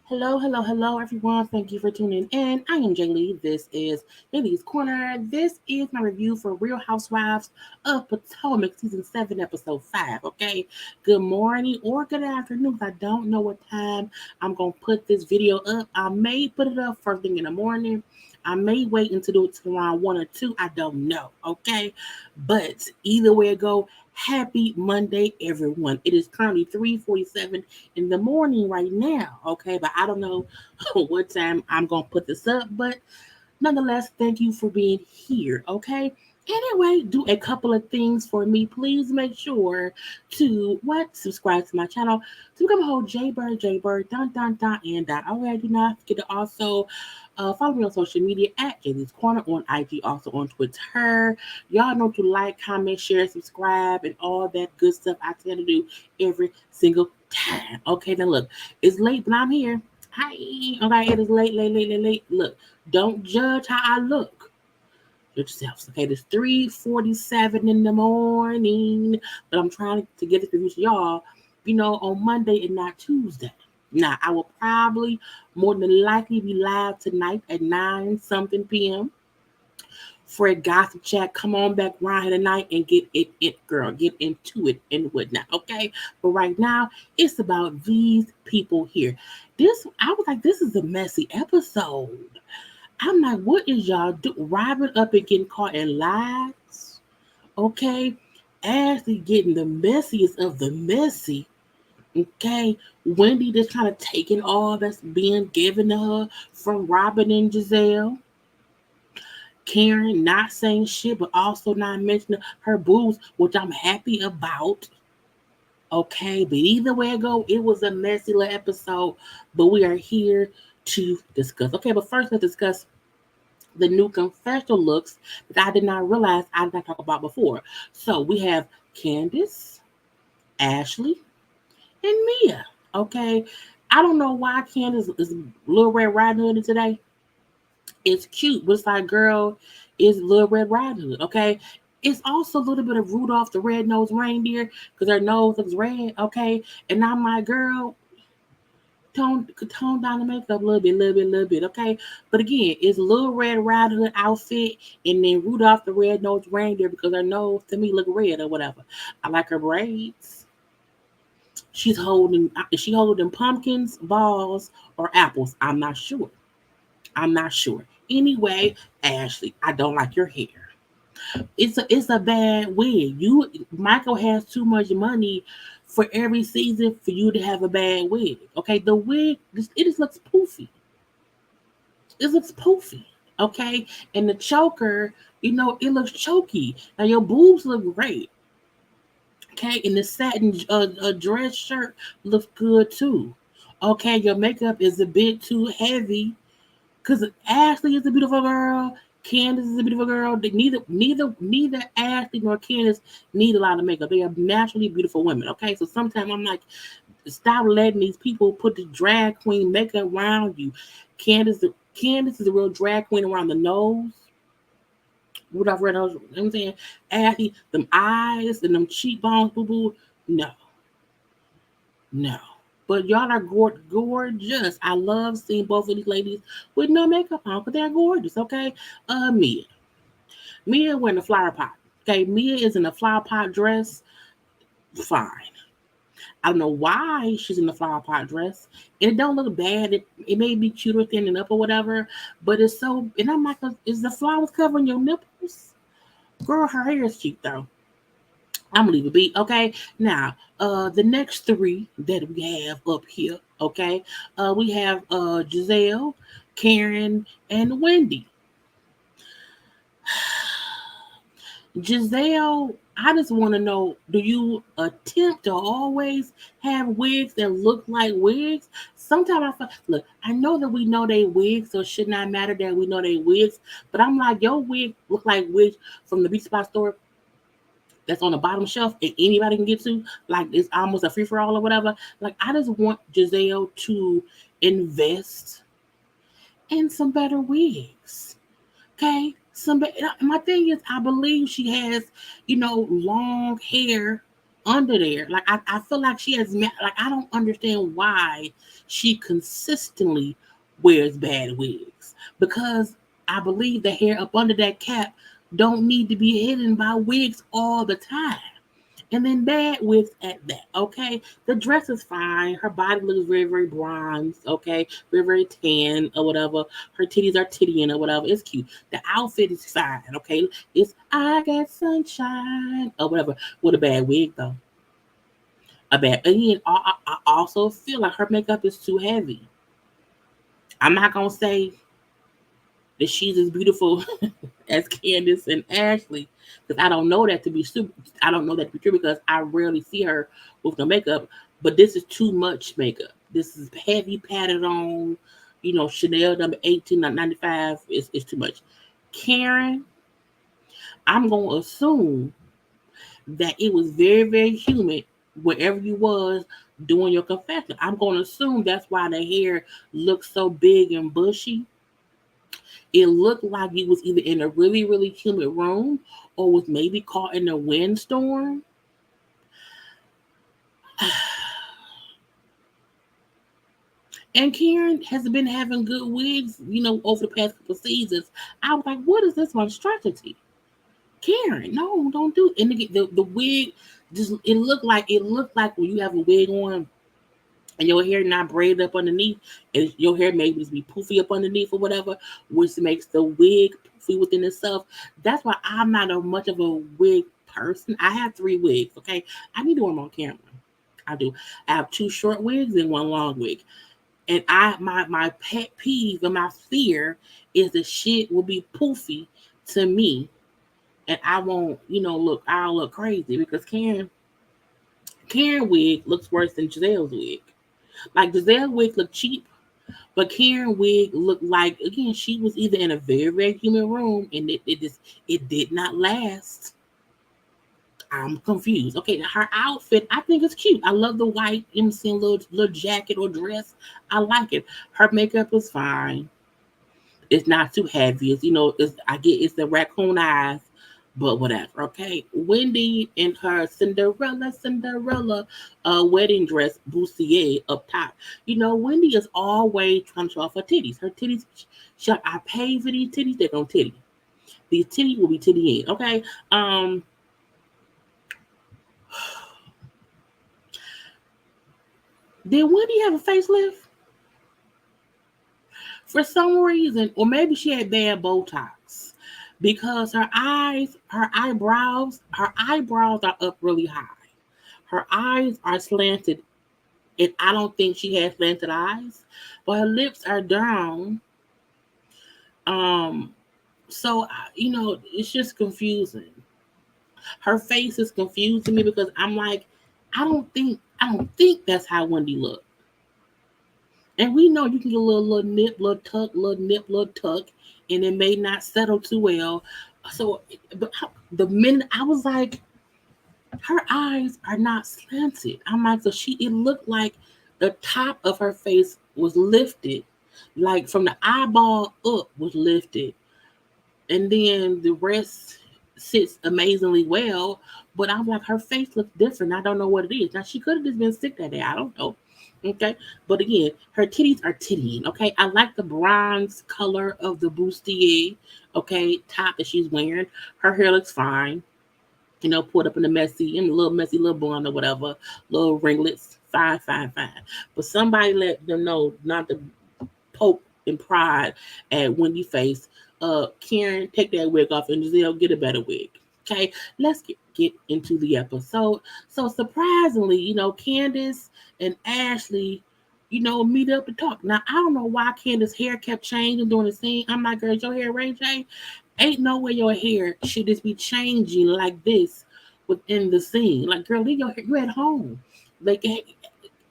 Hello, everyone. Thank you for tuning in. I am Jaylee. This is JayLeesCorner. This is my review for Real Housewives of Potomac, Season 7, Episode 5. Okay, good morning or good afternoon. I don't know what time I'm going to put this video up. I may put it up first thing in the morning. I may wait until do it till around 1 or 2. I don't know. Okay, but either way it go, happy Monday, everyone. It is currently 3:47 in the morning right now, okay? But I don't know what time I'm going to put this up, but nonetheless, thank you for being here, okay? Anyway, do a couple of things for me. Please make sure to subscribe to my channel to become a whole JayBird, and dot. Okay, do not forget to also follow me on social media at JayLeesCorner on IG, also on Twitter. Y'all know to like, comment, share, subscribe, and all that good stuff I tend to do every single time. Okay, now look, it's late, but I'm here. Hi. Okay, it is late. Look, don't judge how I look. Judge yourselves. Okay, it's 3:47 in the morning, but I'm trying to get this review to y'all, on Monday and not Tuesday. Now, I will probably more than likely be live tonight at 9 something p.m. for a gossip chat. Come on back around here tonight and get girl. Get into it and whatnot. Okay. But right now, it's about these people here. I was like, this is a messy episode. I'm like, what is y'all do? Robyn up and getting caught in lies. Okay. Ashley getting the messiest of the messy. Okay. Wendy just kind of taking all that's being given to her from Robyn and Giselle. Karen not saying shit, but also not mentioning her boobs, which I'm happy about. Okay, but either way it go, it was a messy little episode, but we are here to discuss. Okay, but first let's discuss the new confessional looks that I did not realize I did not talk about before. So we have Candiace, Ashley, and Mia. Okay, I don't know why Candiace is Little Red Riding Hood today. It's cute, but it's like, girl, it's Little Red Riding Hood, okay? It's also a little bit of Rudolph the Red-Nosed Reindeer because her nose looks red, okay? And I'm like, girl, tone down the makeup a little bit, okay? But again, it's Little Red Riding Hood outfit and then Rudolph the Red-Nosed Reindeer because her nose to me look red or whatever. I like her braids. Is she holding pumpkins, balls, or apples? I'm not sure. I'm not sure. Anyway, Ashley, I don't like your hair. It's a bad wig. Michael has too much money for every season for you to have a bad wig. Okay, the wig it just looks poofy. It looks poofy. Okay, and the choker, it looks choky. Now your boobs look great. Okay, and the satin dress shirt looks good too. Okay, your makeup is a bit too heavy because Ashley is a beautiful girl. Candiace is a beautiful girl. Neither Ashley nor Candiace need a lot of makeup. They are naturally beautiful women. Okay, so sometimes I'm like, stop letting these people put the drag queen makeup around you. Candiace, Candiace is a real drag queen around the nose. Rudolph Red Nose. You know what I'm saying? Ashley, them eyes and them cheekbones, boo boo. No, no. But y'all are gorgeous. I love seeing both of these ladies with no makeup on because they're gorgeous, okay? Mia. Mia wearing a flower pot. Okay, Mia is in a flower pot dress. Fine. I don't know why she's in the flower pot dress. And it don't look bad. It may be cute or thinning up or whatever, but it's so, and I'm like, is the flowers covering your nipples? Girl, her hair is cute though. I'm gonna leave it be. Okay. Now, the next three that we have up here, okay, we have Giselle, Karen, and Wendy. Giselle, I just want to know, do you attempt to always have wigs that look like wigs? Sometimes look, I know that we know they wigs, so it should not matter that we know they wigs, but I'm like, your wig look like wigs from the Beach Spot store that's on the bottom shelf and anybody can get to, like it's almost a free for all or whatever. Like, I just want Giselle to invest in some better wigs. Okay? My thing is, I believe she has, long hair under there. Like I feel like she has like I don't understand why she consistently wears bad wigs because I believe the hair up under that cap don't need to be hidden by wigs all the time. And then bad wigs at that, okay? The dress is fine. Her body looks very, very bronze, okay? Very, very tan or whatever. Her titties are tittying or whatever. It's cute. The outfit is fine, okay? It's I got sunshine or whatever. With a bad wig, though. A bad. Again, I also feel like her makeup is too heavy. I'm not going to say that she's as beautiful as Candiace and Ashley because I don't know that to be super. I don't know that to be true because I rarely see her with no makeup. But this is too much makeup. This is heavy padded on. You know, Chanel number 1895 is too much. Karen, I'm gonna assume that it was very very humid wherever you was doing your confession. I'm gonna assume that's why the hair looks so big and bushy. It looked like you was either in a really, really humid room or was maybe caught in a windstorm. And Karen has been having good wigs, you know, over the past couple seasons. I was like, what is this monstrosity? Karen, no, don't do it. And the wig just it looked like when you have a wig on and your hair not braided up underneath, and your hair maybe just be poofy up underneath or whatever, which makes the wig poofy within itself. That's why I'm not a much of a wig person. I have 3 wigs, okay? I need to wear them on camera. I do. I have 2 short wigs and 1 long wig. And my pet peeve and my fear is the shit will be poofy to me and I won't, I'll look crazy because Karen wig looks worse than Giselle's wig. Like Giselle's wig looked cheap, but Karen wig looked like again she was either in a very very humid room and it did not last. I'm confused. Okay, her outfit I think is cute. I love the white MC little jacket or dress. I like it. Her makeup is fine. It's not too heavy. I get it's the raccoon eyes, but whatever. Okay, Wendy in her Cinderella wedding dress bustier up top. Wendy is always trying to show off her titties. Her titties, I pay for these titties. They're gonna titty. These titties will be titty in. Okay. Did Wendy have a facelift? For some reason, or maybe she had bad Botox because her eyebrows are up really high. Her eyes are slanted, and I don't think she has slanted eyes, but her lips are down. Um, so it's just confusing. Her face is confusing me because I'm like, I don't think that's how Wendy looked. And we know you can get a little nip, little tuck, little nip, little tuck, and it may not settle too well. So, but the minute I was like, her eyes are not slanted. I'm like, so it looked like the top of her face was lifted, like from the eyeball up was lifted, and then the rest sits amazingly well. But I'm like, her face looks different. I don't know what it is. Now she could have just been sick that day. I don't know. Okay, but again, her titties are tittying. Okay, I like the bronze color of the bustier. Okay, top that she's wearing. Her hair looks fine. Put up in the messy little bun or whatever, little ringlets. Fine, fine, fine. But somebody let them know not to poke and pride at Wendy face. Karen, take that wig off, and Giselle, get a better wig. Okay, let's get into the episode. So surprisingly, Candiace and Ashley, meet up to talk. Now I don't know why Candiace's hair kept changing during the scene. I'm like, girl, your hair Ray J? Ain't no way your hair should just be changing like this within the scene. Like, girl, leave your hair. You at home. Like,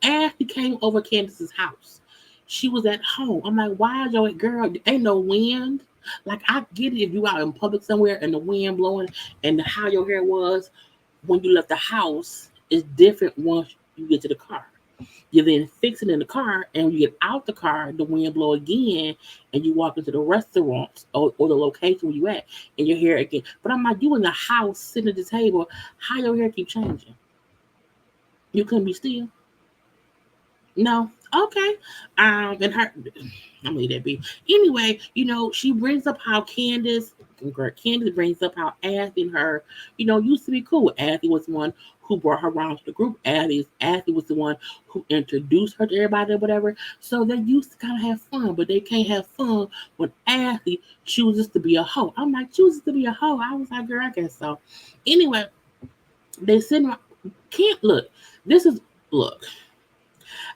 Ashley came over Candiace's house. She was at home. I'm like, why is your girl? Ain't no wind. Like, I get it if you out in public somewhere and the wind blowing and how your hair was when you left the house is different once you get to the car. You then fix it in the car, and when you get out the car, the wind blow again, and you walk into the restaurant or the location where you at, and your hair again. But I'm like, you in the house sitting at the table, how your hair keep changing? You couldn't be still. No. Okay. And her, I'm gonna leave that be. Anyway, she brings up how Candiace brings up how Ashley and her, used to be cool. Ashley was the one who brought her around to the group. Ashley was the one who introduced her to everybody or whatever. So they used to kind of have fun, but they can't have fun when Ashley chooses to be a hoe. I'm like, chooses to be a hoe. I was like, girl, I guess so. Anyway, they said, can't look. This is look.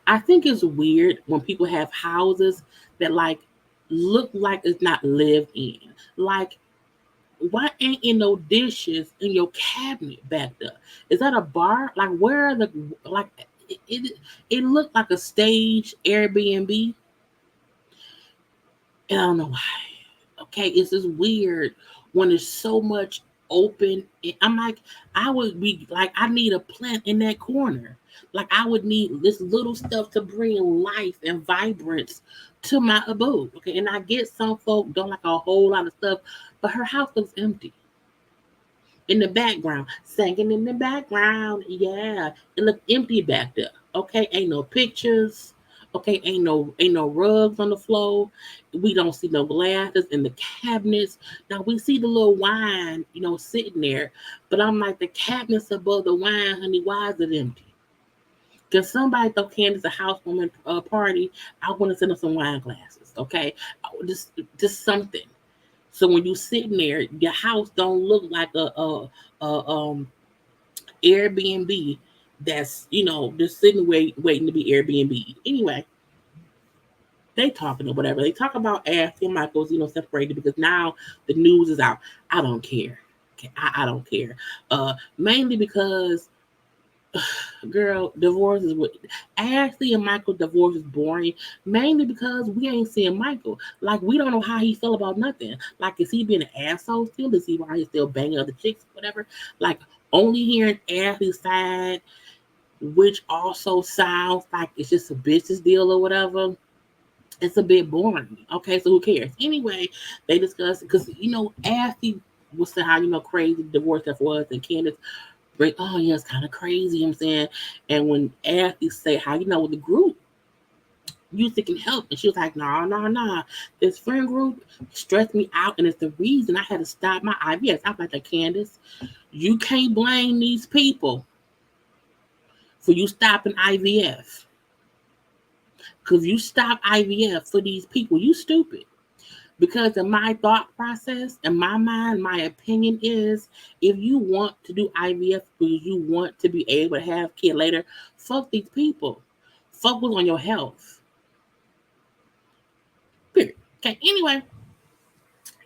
I think it's weird when people have houses that look like it's not lived in. Like, why ain't in no dishes in your cabinet back there? Is that a bar? Like, where are the like? It looked like a stage Airbnb, and I don't know why. Okay, it's just weird when there's so much open. I'm like, I would be like, I need a plant in that corner. Like, I would need this little stuff to bring life and vibrance to my abode. Okay, and I get some folk don't like a whole lot of stuff, but her house looks empty in the background, singing in the background. Yeah, it looked empty back there. Okay, ain't no pictures. Okay, ain't no rugs on the floor. We don't see no glasses in the cabinets. Now we see the little wine, sitting there, but I'm like, the cabinets above the wine, honey. Why is it empty? Can somebody throw Candiace a housewarming party? I want to send her some wine glasses. Okay, just something. So when you sitting there, your house don't look like a Airbnb that's just sitting waiting to be Airbnb. Anyway, they talking or whatever. They talk about Ashley and Michael's separated because now the news is out. I don't care. Okay, I don't care. Mainly because girl, divorce is what Ashley and Michael divorce is boring. Mainly because we ain't seeing Michael. Like, we don't know how he felt about nothing. Like, is he being an asshole still? Is he why he's still banging other chicks, whatever? Like, only hearing Ashley's side, which also sounds like it's just a business deal or whatever. It's a bit boring. Okay, so who cares? Anyway, they discuss because Ashley was saying how crazy the divorce stuff was, and Candiace break. Oh yeah, it's kind of crazy. I'm saying, and when Ashley say how with the group, you think can help, and she was like, nah, nah, nah. This friend group stressed me out, and it's the reason I had to stop my IVF. I'm like, Candiace, you can't blame these people for you stopping IVF. Because you stop IVF for these people, you stupid. Because in my thought process, in my mind, my opinion is if you want to do IVF because you want to be able to have a kid later, fuck these people. Focus on your health. Period. Okay, anyway,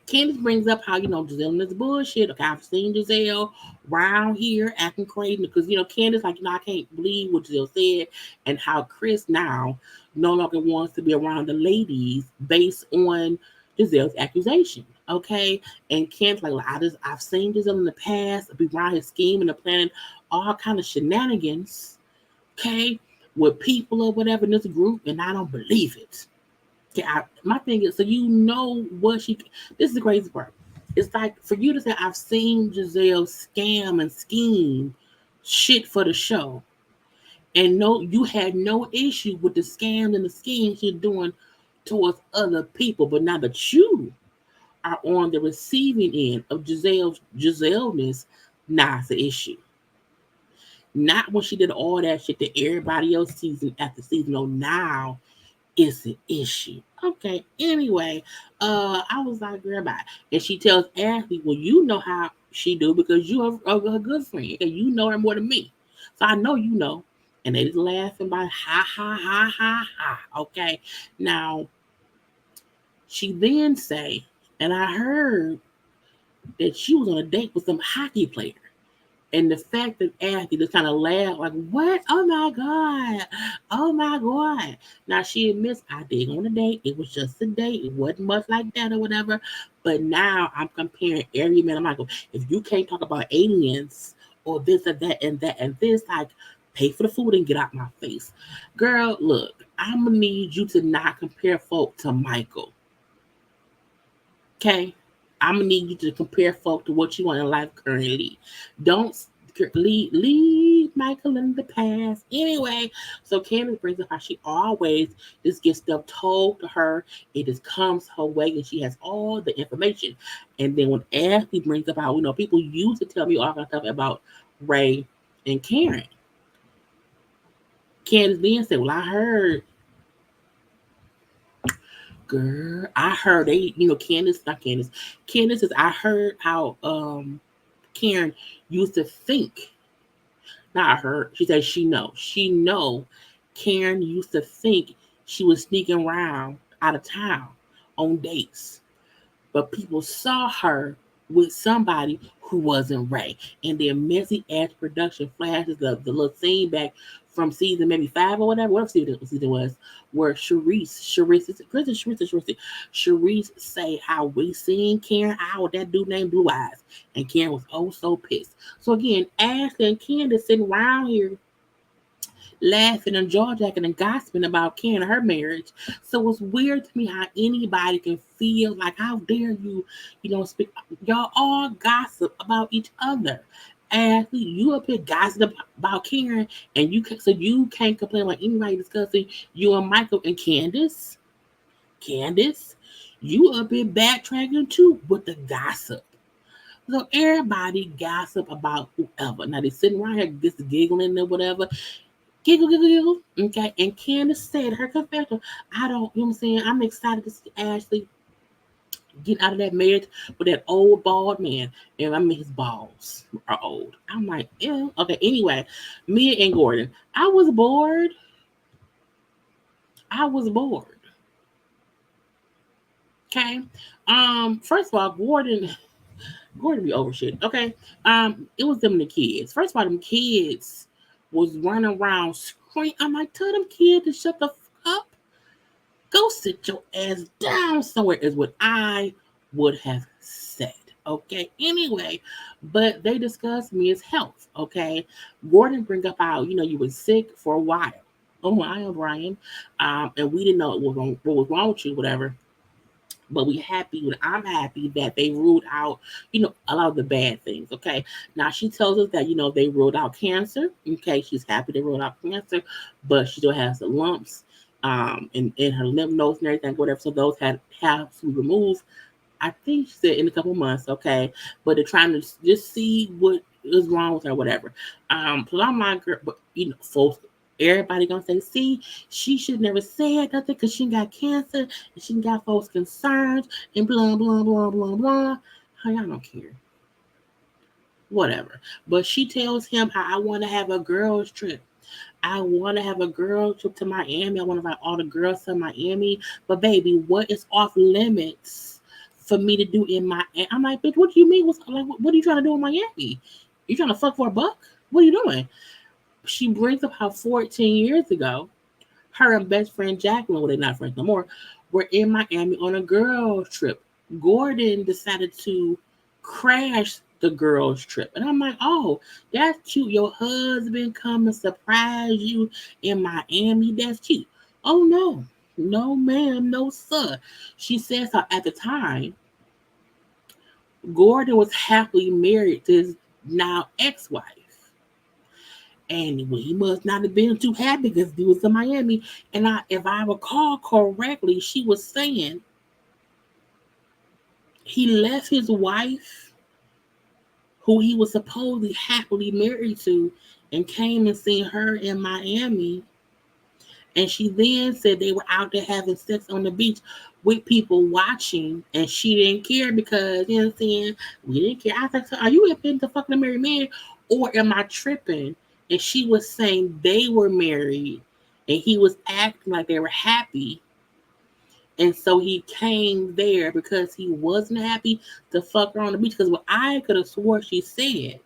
Candiace brings up how, Giselle is bullshit. Okay, I've seen Giselle around here acting crazy because, Candiace, like, I can't believe what Giselle said and how Chris now no longer wants to be around the ladies based on Giselle's accusation. Okay, and Candiace, like, I've seen Giselle in the past be around his scheme and planning all kind of shenanigans, okay, with people or whatever in this group, and I don't believe it. My thing is, so what she. This is the crazy part. It's like for you to say, I've seen Giselle scam and scheme shit for the show, and no, you had no issue with the scams and the schemes you're doing towards other people, but now that you are on the receiving end of Giselleness, now it's an issue. Not when she did all that shit to everybody else season after season. No, now is an issue. Okay. Anyway, I was like, girl, bye. And she tells Ashley, well, you know how she do because you are a good friend. Okay, you know her more than me. So I know you know. And they just laughing by ha ha ha ha ha. Okay. Now she then say, and I heard that she was on a date with some hockey player. And the fact that Ashley just kind of laughed, like, what? Oh my God. Oh my God. Now she admits I did go on a date. It was just a date. It wasn't much like that or whatever. But now I'm comparing every man. I'm like, if you can't talk about aliens or this or that and that and this, like, pay for the food and get out my face. Girl, look, I'm going to need you to not compare folk to Michael. Okay? I'm gonna need you to compare folk to what you want in life currently. Don't leave Michael in the past. Anyway, so Candiace brings up how she always just gets stuff told to her. It just comes her way, and she has all the information. And then when Ashley brings up how people used to tell me all kind of stuff about Ray and Karen, Candiace then said, "Well, I heard, girl, I heard they, Candiace, not Candiace, Candiace says I heard how Karen used to think." Not her. She said she know Karen used to think she was sneaking around out of town on dates, but people saw her with somebody who wasn't Ray. And their messy ass production flashes the little scene back from season maybe 5 or whatever season it was, where Charrisse say how we seen Karen out with that dude named Blue Eyes. And Karen was oh so pissed. So again, Ashley and Candiace sitting around here laughing and jaw jacking and gossiping about Karen and her marriage. So it's weird to me how anybody can feel like, how dare you, speak. Y'all all gossip about each other. Ashley, you up here gossiping about Karen, and you can't complain about anybody discussing you and Michael. And Candiace, you up here backtracking too with the gossip. So everybody gossip about whoever. Now they sitting around here just giggling or whatever. Giggle, giggle, giggle. Okay. And Candiace said her confession, I don't, you know what I'm saying? I'm excited to see Ashley get out of that marriage with that old bald man. And I mean, his balls are old. I'm like, yeah. Okay. Anyway, Mia and Gordon. I was bored. Okay. First of all, Gordon be over shit. Okay. It was them and the kids. First of all, them kids was running around screaming. I'm like, tell them kids to shut the fuck up. Go sit your ass down somewhere is what I would have said. Okay. Anyway, but they discussed Mia's health. Okay. Gordon bring up how, you were sick for a while. Oh, I am Brian. And we didn't know what was wrong with you, whatever. But I'm happy that they ruled out, a lot of the bad things. Okay. Now she tells us that, they ruled out cancer. Okay. She's happy they ruled out cancer, but she still has the lumps in her lymph nodes and everything, whatever. So those have to be removed. I think she said in a couple months. Okay. But they're trying to just see what is wrong with her, whatever. So I'm like, but folks, everybody gonna say, see, she should never say nothing because she got cancer and she got folks concerns and blah blah blah blah blah. How y'all don't care? Whatever. But she tells him how I want to have a girls trip. I want to have a girl trip to Miami. I want to invite all the girls to Miami. But baby, what is off limits for me to do in Miami? I'm like, bitch, what do you mean? What are you trying to do in Miami? You trying to fuck for a buck? What are you doing? She brings up how 14 years ago, her and best friend Jacqueline, well, they're not friends no more, were in Miami on a girls trip. Gordon decided to crash the girls trip. And I'm like, oh, that's cute. Your husband come and surprise you in Miami. That's cute. Oh, no. No, ma'am. No, sir. She says how at the time, Gordon was happily married to his now ex-wife. And he must not have been too happy because he was in Miami. And if I recall correctly, she was saying he left his wife, who he was supposedly happily married to, and came and seen her in Miami. And she then said they were out there having sex on the beach with people watching, and she didn't care because, you know what I'm saying, we didn't care. I was like, so are you admitting to fucking a married man, or am I tripping? And she was saying they were married and he was acting like they were happy. And so he came there because he wasn't happy to fuck her on the beach. Because what I could have swore she said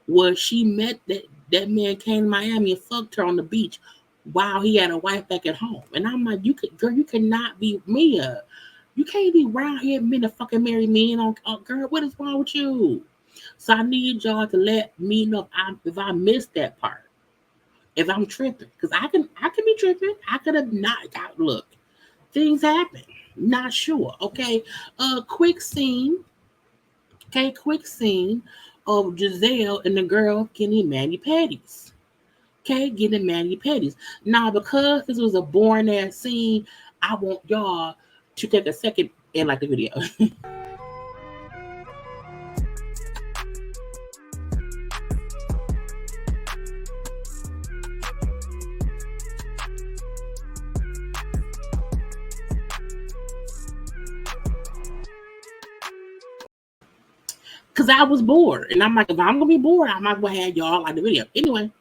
was she met that man came to Miami and fucked her on the beach while he had a wife back at home. And I'm like, you cannot be Mia. You can't be around here admitting to fucking married men. Girl, what is wrong with you? So I need y'all to let me know if I missed that part. If I'm tripping. Because I can be tripping. I could have not got, look. Things happen. Not sure. Okay. Quick scene. Okay, quick scene of Giselle and the girl getting mani-pedis. Okay, getting mani-pedis. Now, because this was a boring ass scene, I want y'all to take a second and like the video. Because I was bored. And I'm like, if I'm going to be bored, I might as well have y'all like the video. Anyway,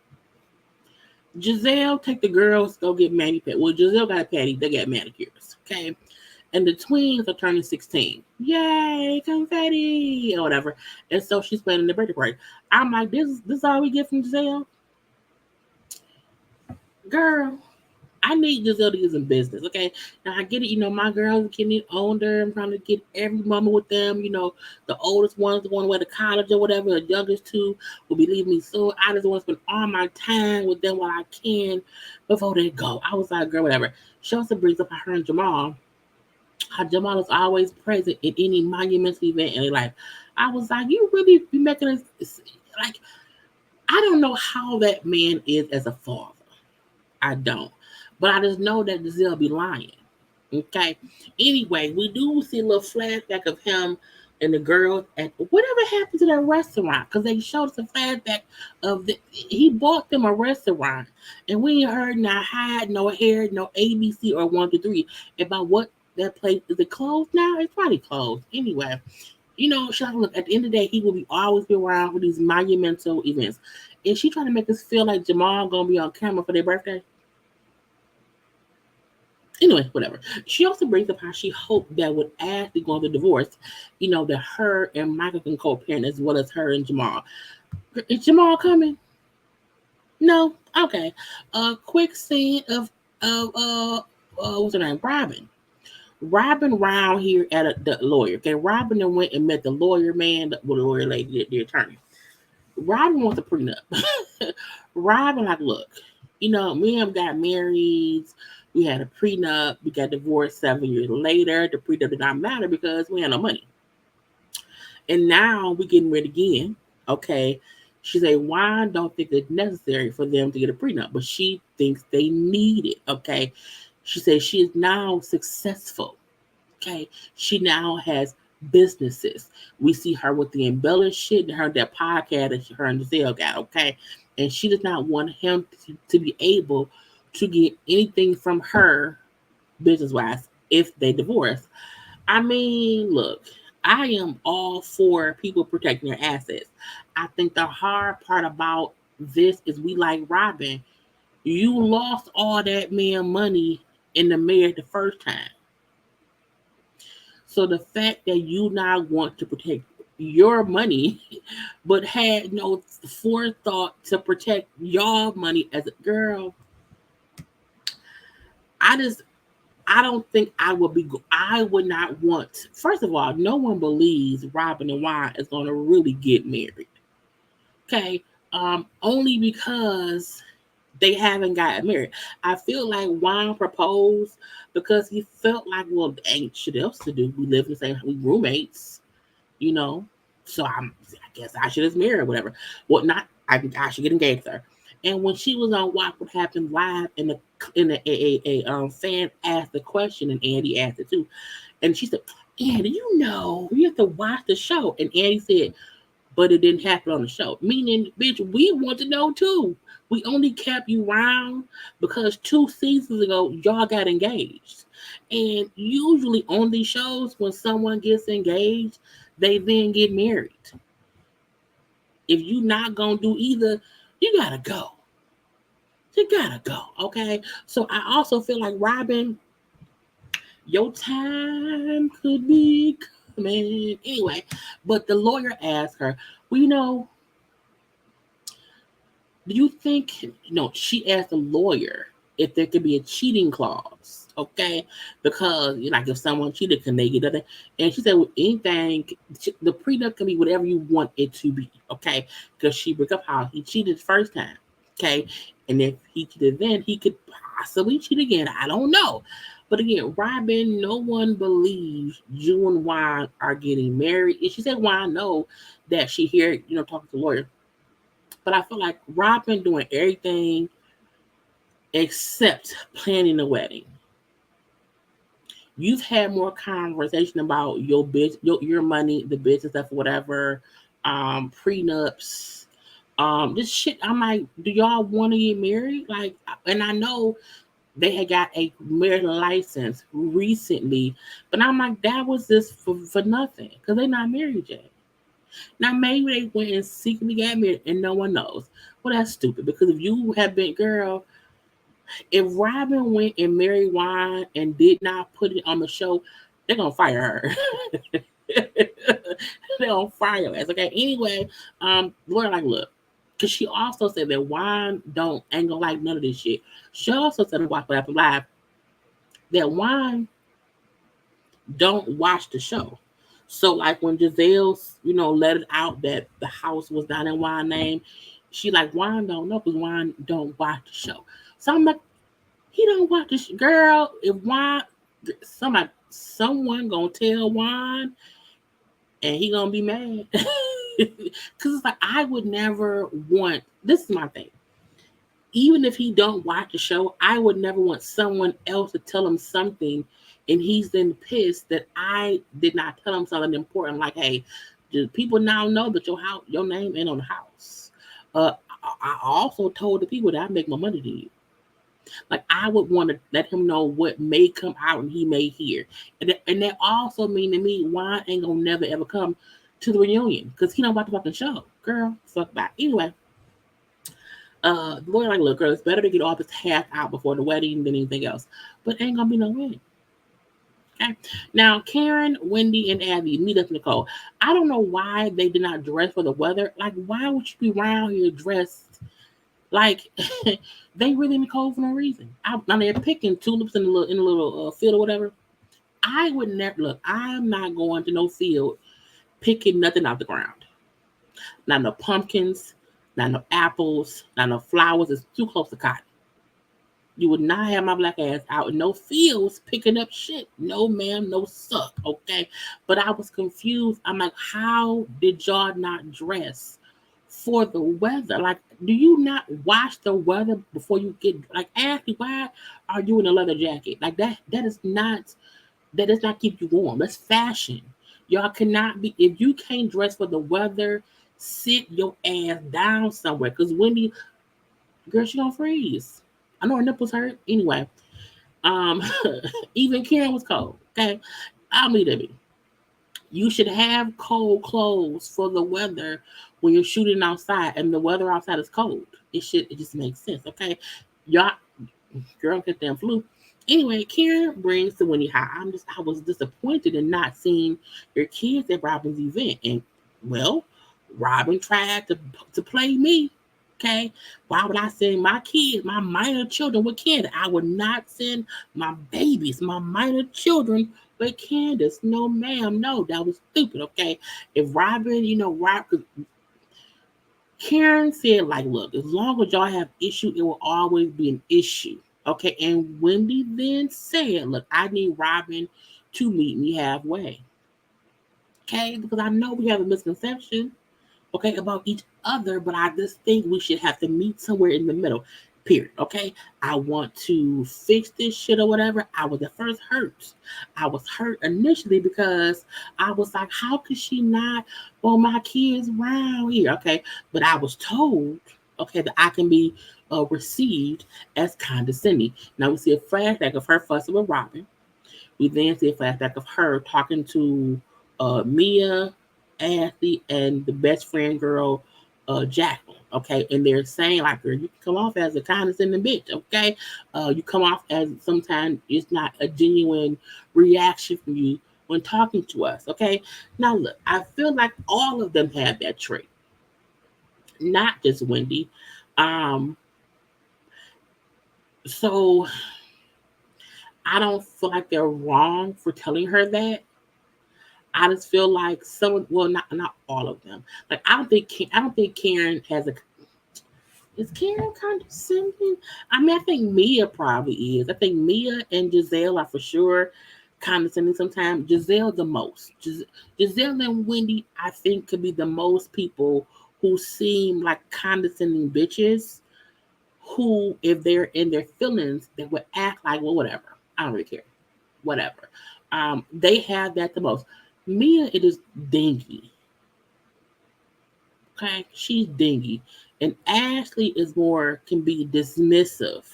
Giselle take the girls, go get mani-pedis. Well, Giselle got a patty. They got manicures. Okay. And the twins are turning 16. Yay, confetti, or whatever. And so she's planning the birthday party. I'm like, this is all we get from Giselle? Girl, I need Giselle to get some business, okay? Now, I get it. My girls are getting older. I'm trying to get every moment with them. The oldest one's going away to college or whatever. The youngest two will be leaving me soon. I just want to spend all my time with them while I can before they go. I was like, girl, whatever. She also brings up her and Jamal. How Jamal is always present in any monumental event in their life. I was like, you really be making us, like, I don't know how that man is as a father. I don't. But I just know that Giselle be lying. Okay. Anyway, we do see a little flashback of him and the girls at whatever happened to that restaurant. Because they showed us a flashback of he bought them a restaurant. And we ain't heard no hide, no hair, no ABC or 1, 2, 3 about what that place is. It closed now? It's probably closed. Anyway, look, at the end of the day, he will always be around for these monumental events. Is she trying to make us feel like Jamal gonna be on camera for their birthday? Anyway, whatever. She also brings up how she hoped that with Ashley going to divorce, that her and Michael can co-parent as well as her and Jamal. Is Jamal coming? No? Okay. A quick scene of what's her name? Robyn round here at the lawyer. Okay, Robyn then went and met the lawyer man, the lawyer lady, the attorney. Robyn wants a prenup. Robyn like, look, me and him got married. We had a prenup. We got divorced 7 years later. The prenup did not matter because we had no money. And now we're getting married again. Okay. She said, why don't think it's necessary for them to get a prenup? But she thinks they need it. Okay. She says she is now successful. Okay. She now has businesses. We see her with the embellished shit and her that podcast that her and Giselle got. Okay. And she does not want him to be able to get anything from her business-wise if they divorce. I mean, look, I am all for people protecting their assets. I think the hard part about this is we like Robyn. You lost all that man money in the marriage the first time. So the fact that you now want to protect your money, but had no forethought to protect your money as a girl, I don't think I would not want, first of all, no one believes Robyn and Juan is going to really get married. Okay. Only because they haven't gotten married. I feel like Juan proposed because he felt like, well, there ain't shit else to do. We live in the same, we roommates, so I guess I should just marry or whatever. Well, I should get engaged to her. And when she was on Watch What Happened Live, and a fan asked the question, and Andy asked it too, and she said, "Andy, you have to watch the show." And Andy said, "But it didn't happen on the show." Meaning, bitch, we want to know too. We only kept you around because 2 seasons ago y'all got engaged, and usually on these shows, when someone gets engaged, they then get married. If you not gonna do either, you gotta go. You gotta go, okay? So I also feel like, Robyn, your time could be coming. Anyway, but the lawyer asked her, well, do you think, she asked the lawyer if there could be a cheating clause, okay? Because, like, if someone cheated, can they get it? And she said, well, anything, the prenup can be whatever you want it to be, okay? Because she broke up how he cheated the first time, okay? And if he cheated then, he could possibly cheat again. I don't know. But again, Robyn, no one believes you and Juan are getting married. And she said Juan know that she here, talking to the lawyer. But I feel like Robyn doing everything except planning the wedding. You've had more conversation about your your money, the business stuff, whatever, prenups, this shit. I'm like, do y'all want to get married? Like, and I know they had got a marriage license recently, but I'm like, that was just for nothing because they're not married yet. Now maybe they went and secretly got married and no one knows. Well, that's stupid because if you have been, girl, if Robyn went and married Juan and did not put it on the show, they're gonna fire her. They're gonna fire her ass. Okay. Anyway, Lord, like, look, because she also said that Juan ain't gonna like none of this shit. She also said to Watch What Happened Live that Juan don't watch the show. So like when Giselle, let it out that the house was not in Juan's name, she like Juan don't know because Juan don't watch the show. So I'm like, he don't watch this girl. If Juan, someone gonna tell Juan, and he gonna be mad. Cause it's like I would never want. This is my thing. Even if he don't watch the show, I would never want someone else to tell him something, and he's then pissed that I did not tell him something important. Like, hey, do people now know that your name ain't on the house? I also told the people that I make my money to you. Like I would want to let him know what may come out and he may hear. And that also mean to me, Juan ain't gonna never ever come to the reunion because he don't watch the fucking show. Girl, fuck that. Anyway, the lawyer like, look, girl, it's better to get all this half out before the wedding than anything else. But ain't gonna be no wedding. Okay. Now, Karen, Wendy, and Abby meet up in Nicole. I don't know why they did not dress for the weather. Like, why would you be around here dressed like they really in the cold for no reason? Now they're picking tulips in a little field or whatever. I would never look. I'm not going to no field picking nothing out the ground. Not no pumpkins, not no apples, not no flowers. It's too close to cotton. You would not have my black ass out in no fields picking up shit. No, ma'am, no suck. Okay. But I was confused. I'm like, how did y'all not dress for the weather? Like, do you not watch the weather before you get like ask me why are you in a leather jacket? Like that does not keep you warm. That's fashion. Y'all cannot be if you can't dress for the weather, sit your ass down somewhere. Cause Wendy, girl, she gonna freeze. I know her nipples hurt. Anyway, um, even Karen was cold. Okay, I'll leave it be. You should have cold clothes for the weather when you're shooting outside and the weather outside is cold. It just makes sense. Okay, y'all, girl, get damn flu. Anyway, Karen brings the Winnie high. I was disappointed in not seeing your kids at Robyn's event. And well, Robyn tried to play me. Okay. Why would I send my kids, my minor children with Candiace? I would not send my babies, my minor children with Candiace. No, ma'am. No, that was stupid. Okay. If Robyn, Karen said, like, look, as long as y'all have issue, it will always be an issue. Okay. And Wendy then said, look, I need Robyn to meet me halfway. Okay. Because I know we have a misconception, okay, about each other, but I just think we should have to meet somewhere in the middle. Period. Okay. I want to fix this shit or whatever. I was at first hurt. I was hurt initially because I was like, how could she not want my kids around here? Okay. But I was told, okay, that I can be received as condescending. Now we see a flashback of her fussing with Robyn. We then see a flashback of her talking to Mia, Ashley, and the best friend girl, Jacqueline. Okay, and they're saying like, girl, you can come off as a condescending bitch. Okay, you come off as sometimes it's not a genuine reaction from you when talking to us. Okay, now look, I feel like all of them have that trait, not just Wendy. So I don't feel like they're wrong for telling her that. I just feel like some, well, not all of them. Like I don't think Karen has a. Is Karen condescending? I mean, I think Mia probably is. I think Mia and Giselle are for sure condescending sometimes. Giselle the most. Giselle and Wendy, I think, could be the most people who seem like condescending bitches who, if they're in their feelings, they would act like, well, whatever. I don't really care. Whatever. They have that the most. Mia, it is dingy. Okay, she's dingy, and Ashley is more can be dismissive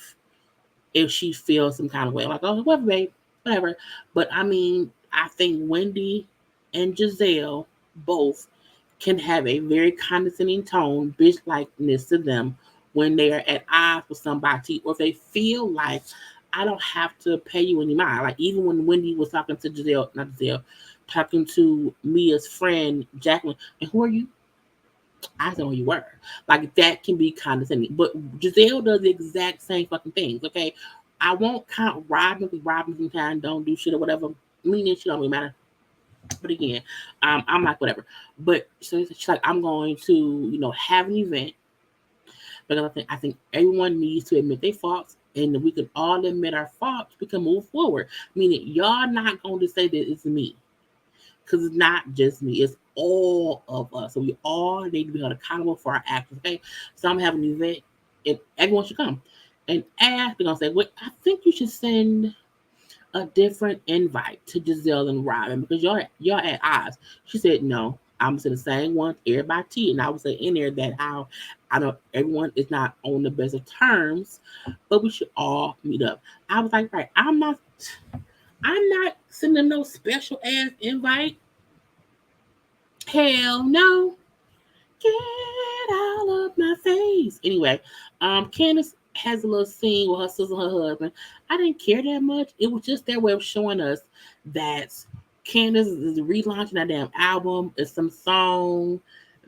if she feels some kind of way, like oh whatever, babe, whatever. But I mean, I think Wendy and Giselle both can have a very condescending tone, bitch likeness to them when they are at odds with somebody, or if they feel like I don't have to pay you any mind. Like even when Wendy was talking to Giselle, not Giselle, talking to Mia's friend Jacqueline, and who are you? I know who you were. Like that can be condescending. But Giselle does the exact same fucking things. Okay. I won't count Robyn because Robyn sometimes don't do shit or whatever. Meaning shit don't really matter. But again, I'm like whatever. But so she's like, I'm going to, have an event because I think everyone needs to admit their faults, and if we can all admit our faults, we can move forward. Meaning y'all not going to say that it's me because it's not just me, it's all of us. So we all need to be held accountable for our actions. Okay, so I'm having an event, and everyone should come. And ask, they're gonna say, "Well, I think you should send a different invite to Giselle and Robyn because y'all at odds." She said, "No, I'm saying the same one, everybody." And I would say in there that how I know everyone is not on the best of terms, but we should all meet up. I was like, right, I'm not sending no special ass invite. Hell no. Get out of my face. Anyway, Candiace has a little scene with her sister and her husband. I didn't care that much. It was just their way of showing us that Candiace is relaunching that damn album. It's some song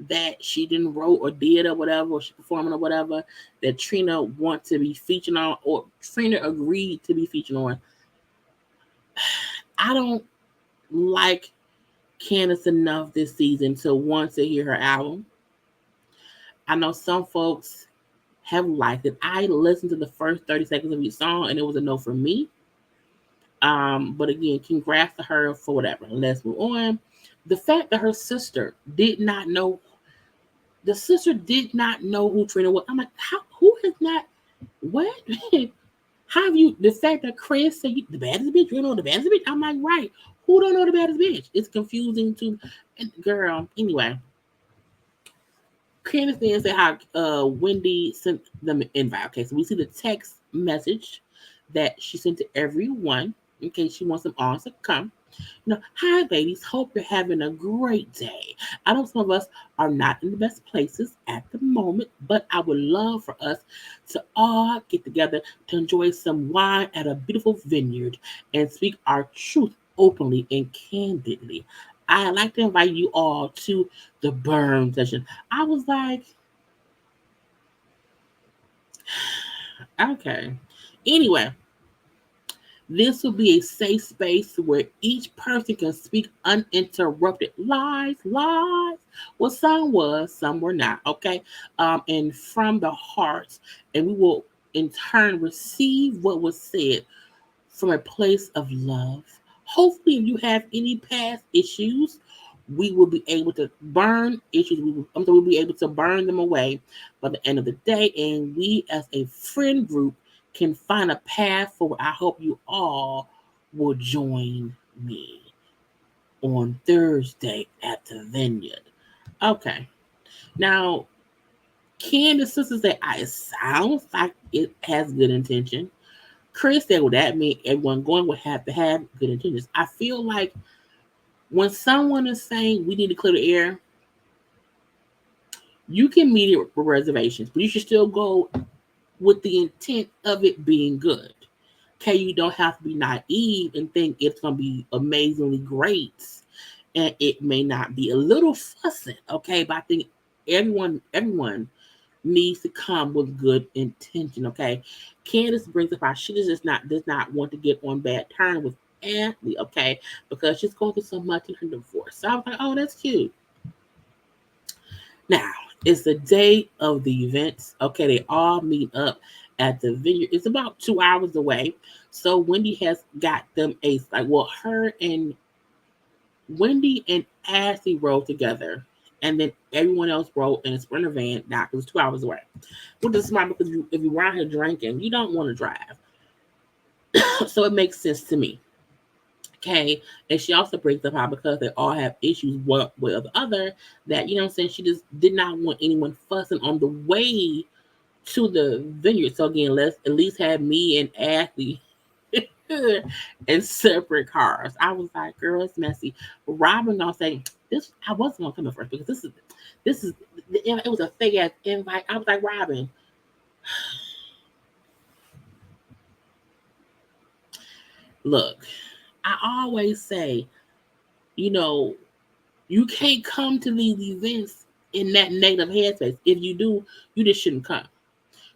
that she didn't wrote or did or whatever, or she performing or whatever, that Trina want to be featured on, or Trina agreed to be featured on. I don't like Candiace enough this season to want to hear her album. I know some folks have liked it. I listened to the first 30 seconds of each song and it was a no for me. But again, congrats to her for whatever. Let's move on. The fact that her sister did not know, who Trina was. I'm like, who has not, what? How have you, the fact that Chris said, the baddest bitch, you know the baddest bitch? I'm like, right. Who don't know the baddest bitch? It's confusing to, girl, anyway. Candiace then said how Wendy sent them an invite. Okay, so we see the text message that she sent to everyone in case she wants them all to come. Hi ladies, hope you're having a great day. I know some of us are not in the best places at the moment, but I would love for us to all get together to enjoy some wine at a beautiful vineyard and speak our truth openly and candidly. I'd like to invite you all to the burn session. I was like, okay. Anyway, this will be a safe space where each person can speak uninterrupted. Lies, lies. Well, some was, some were not. Okay, and from the heart, and we will in turn receive what was said from a place of love. Hopefully, if you have any past issues, we will be able to burn issues. We'll be able to burn them away by the end of the day, and we as a friend group can find a path forward. I hope you all will join me on Thursday at the vineyard. Okay. Now, Candiace's sister said, it sounds like it has good intention. Chris said, well, that means everyone going would have to have good intentions. I feel like when someone is saying we need to clear the air, you can meet it with reservations, but you should still go with the intent of it being good. Okay, you don't have to be naive and think it's going to be amazingly great, and it may not be a little fussing. Okay, but I think everyone needs to come with good intention. Okay, Candiace brings up how she does not want to get on bad terms with Ashley. Okay, because she's going through so much in her divorce. So I was like, oh, that's cute. Now, It's the day of the events. Okay, they all meet up at the vineyard. It's about 2 hours away. So Wendy has got them her and Wendy and Ashley rode together, and then everyone else rode in a Sprinter van now because it's 2 hours away. Which is smart because if you're around here drinking, you don't want to drive. So it makes sense to me. Okay. And she also brings up how because they all have issues one with the other, that, she just did not want anyone fussing on the way to the vineyard. So again, let's at least have me and Ashley in separate cars. I was like, girl, it's messy. Robyn gonna say this. I wasn't gonna come in first because this is it was a fake ass invite. I was like, Robyn, look, I always say, you know, you can't come to these events in that negative headspace. If you do, you just shouldn't come.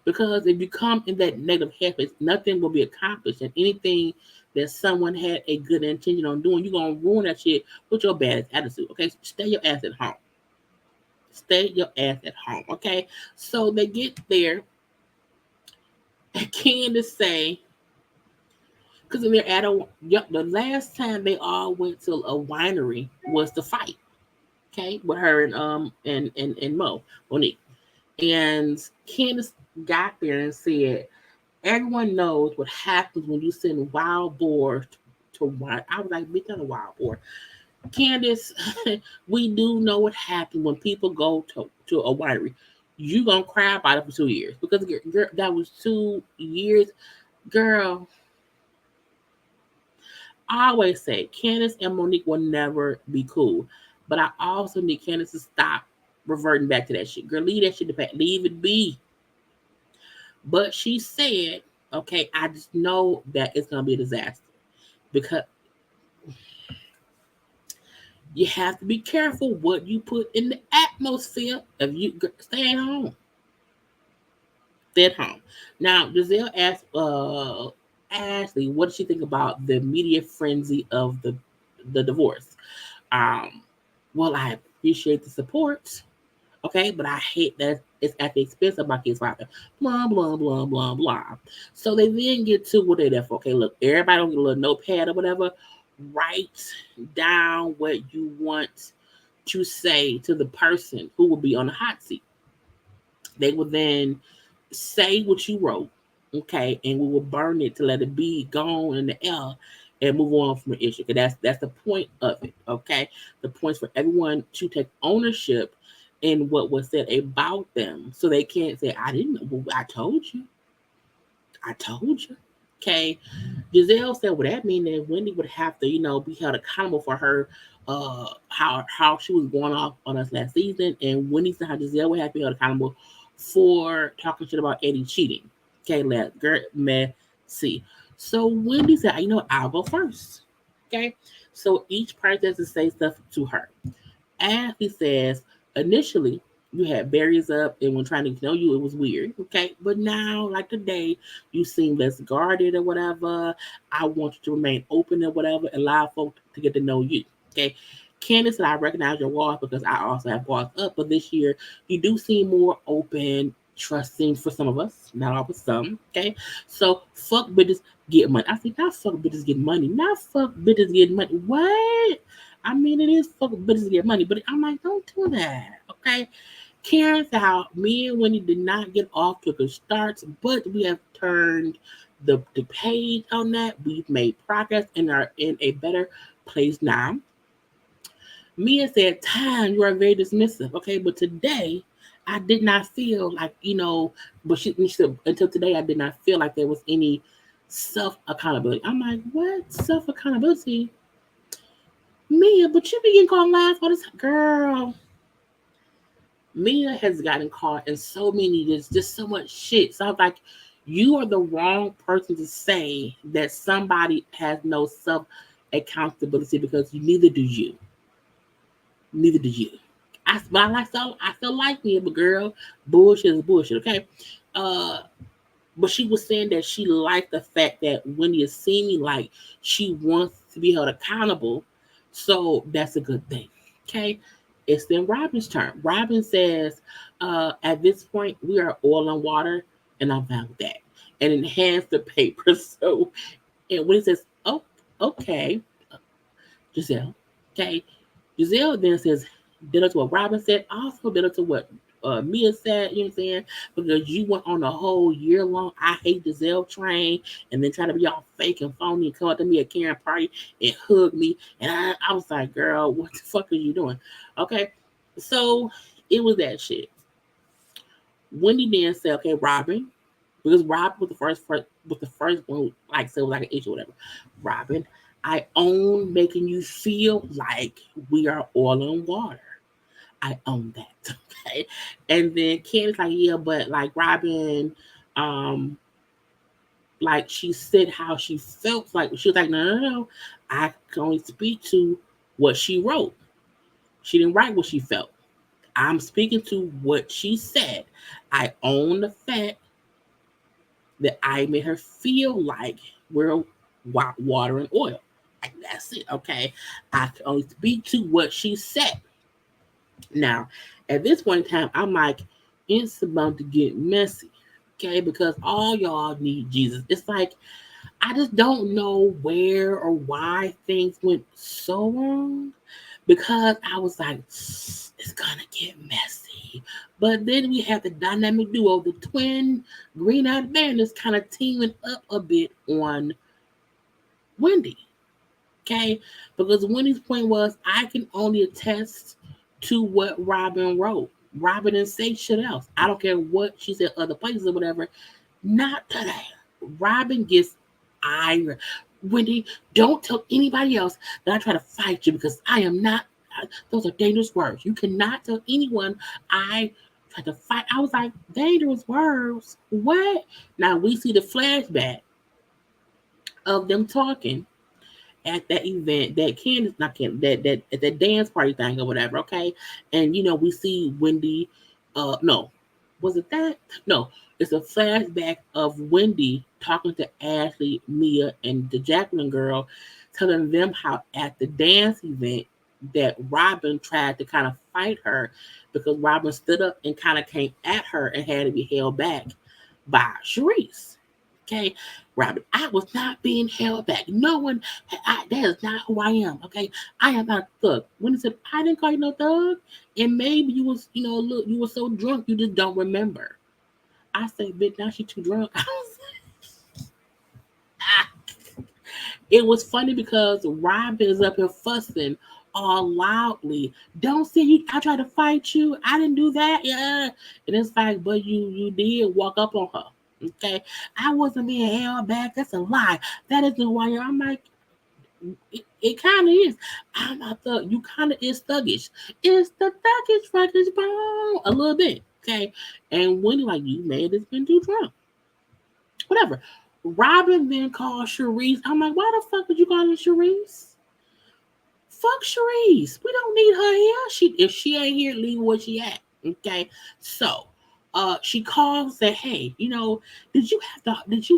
Because if you come in that negative headspace, nothing will be accomplished. And anything that someone had a good intention on doing, you're going to ruin that shit with your bad attitude. Okay? So stay your ass at home. Stay your ass at home. Okay? So they get there. And Candiace say, because they're at the last time they all went to a winery was the fight. Okay? With her and Monique. And Candiace got there and said, everyone knows what happens when you send wild boars to wine. I was like, bitch, not a wild boar. Candiace, we do know what happens when people go to a winery. You gonna cry about it for 2 years. Because girl, that was 2 years. Girl, I always say Candiace and Monique will never be cool. But I also need Candiace to stop reverting back to that shit. Girl, leave that shit to back. Leave it be. But she said, okay, I just know that it's going to be a disaster because you have to be careful what you put in the atmosphere. If you stay at home, stay at home. Now, Giselle asked Ashley, what does she think about the media frenzy of the divorce? Um, well, I appreciate the support. Okay, but I hate that it's at the expense of my kid's father. Blah, blah, blah, blah, blah. So they then get to what they're there for. Okay, look, everybody don't get a little notepad or whatever. Write down what you want to say to the person who will be on the hot seat. They will then say what you wrote, okay, and we will burn it to let it be gone in the air and move on from the issue. Because that's the point of it, okay? The point is for everyone to take ownership in what was said about them, so they can't say, "I didn't know." Well, I told you. I told you. Okay. Giselle said, "Well, that mean that Wendy would have to, be held accountable for her, how she was going off on us last season, and Wendy said how Giselle would have to be held accountable for talking shit about Eddie cheating." Okay, let's see. So Wendy said, I'll go first. Okay. So each person has to say stuff to her. Ashley says, initially, you had barriers up, and when trying to know you, it was weird. Okay. But now, like today, you seem less guarded or whatever. I want you to remain open or whatever, allow folks to get to know you. Okay. Candiace said, I recognize your walls because I also have walls up, but this year you do seem more open, trusting for some of us, not all, but some. Okay. So fuck bitches get money. I think not fuck bitches get money. Not fuck bitches get money. What? I mean, it is fuck bitches get money, but I'm like, don't do that. Okay. Karen said how me and Wendy did not get off to a good start, but we have turned the page on that. We've made progress and are in a better place now. Mia said, time, you are very dismissive. Okay, but today I did not feel like, but she said, until today, I did not feel like there was any self accountability. I'm like, what? Self accountability? Mia, but you be getting called lies all this girl. Mia has gotten caught in so many, there's just so much shit. So I was like, you are the wrong person to say that somebody has no self accountability because neither do you. Neither do you. I feel like me, but girl, bullshit is bullshit, okay? But she was saying that she liked the fact that Wendy is seeming like she wants to be held accountable. So that's a good thing. Okay. It's then Robyn's turn. Robyn says, at this point, we are oil and water, and I'm fine with that. And it hands the paper. So, and when it says, oh, okay, Giselle, okay. Giselle then says, did it to what Robyn said, also did it to what Mia said, you know what I'm saying? Because you went on a whole year long I hate Giselle train and then try to be all fake and phony and come up to me at Karen party and hug me. And I was like, girl, what the fuck are you doing? Okay. So it was that shit. Wendy then said, okay, Robyn, because Rob was the first one who, like said, was like an issue or whatever. Robyn, I own making you feel like we are oil and water. I own that. Okay. And then Candiace like, yeah, but like Robyn, um, like she said how she felt, like she was like, no. I can only speak to what she wrote. She didn't write what she felt. I'm speaking to what she said. I own the fact that I made her feel like we're water and oil. Like, that's it, okay? I can only speak to what she said. Now, at this point in time, I'm like, it's about to get messy, okay? Because all y'all need Jesus. It's like, I just don't know where or why things went so wrong because I was like, it's gonna get messy. But then we have the dynamic duo, the twin green-eyed bandits kind of teaming up a bit on Wendy. Okay? Because Wendy's point was, I can only attest to what Robyn wrote. Robyn didn't say shit else. I don't care what she said other places or whatever. Not today. Robyn gets iron. Wendy, don't tell anybody else that I try to fight you because I am not. Those are dangerous words. You cannot tell anyone I tried to fight. I was like, dangerous words? What? Now we see the flashback of them talking at that event, that Candiace, not Candiace, that at that dance party thing or whatever, okay? And we see Wendy, no, was it that? No, it's a flashback of Wendy talking to Ashley, Mia, and the Jacqueline girl, telling them how at the dance event that Robyn tried to kind of fight her because Robyn stood up and kind of came at her and had to be held back by Charrisse. Okay, Robyn, I was not being held back. No one, that is not who I am. Okay, I am not a thug. When he said I didn't call you no thug, and maybe you was, look, you were so drunk you just don't remember. I said, bitch, now she too drunk. It was funny because Robyn is up here fussing all loudly. Don't say you. I tried to fight you. I didn't do that. Yeah, and it's like, but you did walk up on her. Okay, I wasn't being held back. That's a lie. That isn't why I'm like. It kind of is. I'm not thug. You kind of is thuggish. It's the thuggish bone a little bit. Okay, and when like you may have just been too drunk. Whatever. Robyn then called Charrisse. I'm like, why the fuck would you call her Charrisse? Fuck Charrisse. We don't need her here. If she ain't here, leave where she at. Okay. So she called and said, hey, did you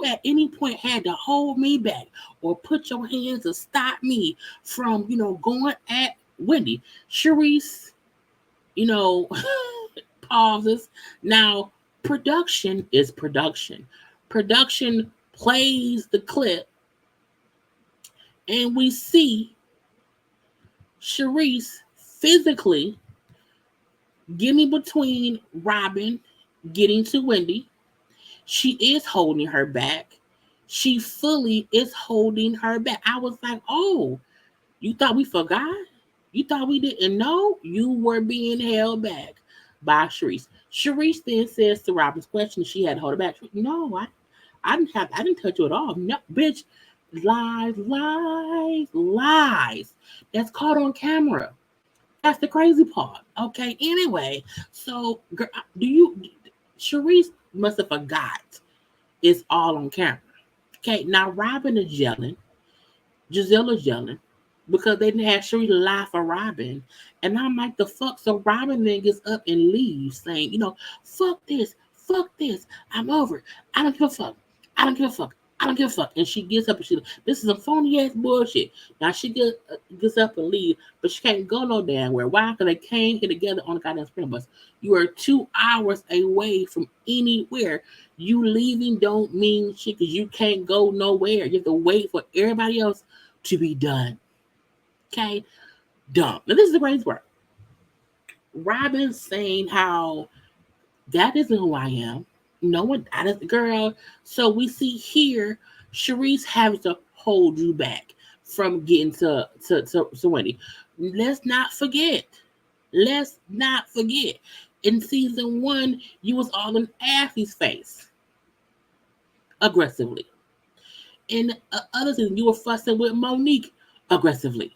at any point had to hold me back or put your hands to stop me from, going at Wendy? Charrisse, you know, pauses. Now, production is production. Production plays the clip, and we see Charrisse physically getting between Robyn, getting to Wendy. She is holding her back. She fully is holding her back. I was like, oh, you thought we forgot? You thought we didn't know? You were being held back by Charrisse. Charrisse then says to Robyn's question, she had to hold her back. No, I didn't touch you at all. No, bitch. Lies, lies, lies. That's caught on camera. That's the crazy part. Okay. Anyway, so girl, Charrisse must have forgot it's all on camera. Okay. Now Robyn is yelling. Giselle is yelling because they didn't have Charrisse lie for Robyn. And I'm like, the fuck? So Robyn then gets up and leaves saying, fuck this. Fuck this. I'm over it. I don't give a fuck. I don't give a fuck. I don't give a fuck. And she gets up and this is some phony ass bullshit. Now she gets up and leave, but she can't go no damn where. Why? Because they came here together on the goddamn spring bus. You are 2 hours away from anywhere. You leaving don't mean shit because you can't go nowhere. You have to wait for everybody else to be done. Okay? Dumb. Now this is the greatest part. Robyn saying how that isn't who I am. No one, that is the girl. So we see here Charrisse having to hold you back from getting to Wendy. Let's not forget. Let's not forget. In season 1, you was all in Ashley's face aggressively. In other season, you were fussing with Monique aggressively.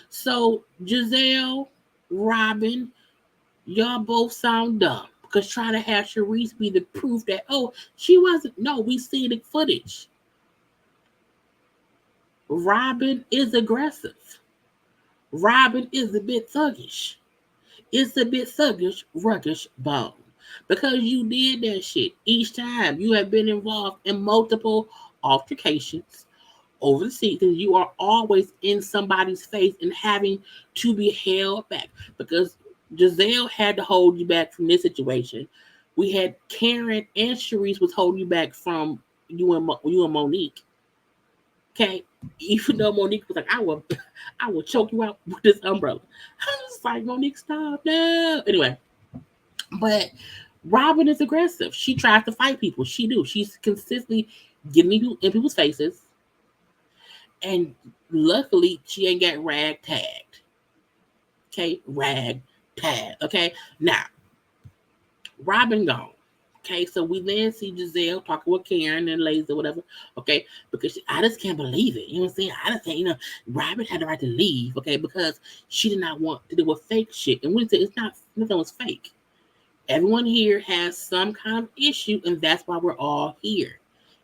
So Gizelle, Robyn, y'all both sound dumb because trying to have Charrisse be the proof that, oh, she wasn't. No, we see the footage. Robyn is aggressive. Robyn is a bit thuggish. It's a bit thuggish, ruggish bone. Because you did that shit each time. You have been involved in multiple altercations over the season. You are always in somebody's face and having to be held back because Gizelle had to hold you back from this situation. We had Karen and Charrisse was holding you back from you and Monique. Okay, even though Monique was like, I will choke you out with this umbrella. I was like, Monique, stop, no. Anyway, but Robyn is aggressive. She tries to fight people. She do. She's consistently getting you in people's faces. And luckily, she ain't got rag tagged. Okay, rag tag. Okay, now Robyn gone. Okay, so we then see Gizelle talking with Karen and Lazy or whatever. Okay, because I just can't believe it. You know what I'm saying? I just can't. Robyn had the right to leave. Okay, because she did not want to do with fake shit. And we said it's not. Nothing was fake. Everyone here has some kind of issue, and that's why we're all here.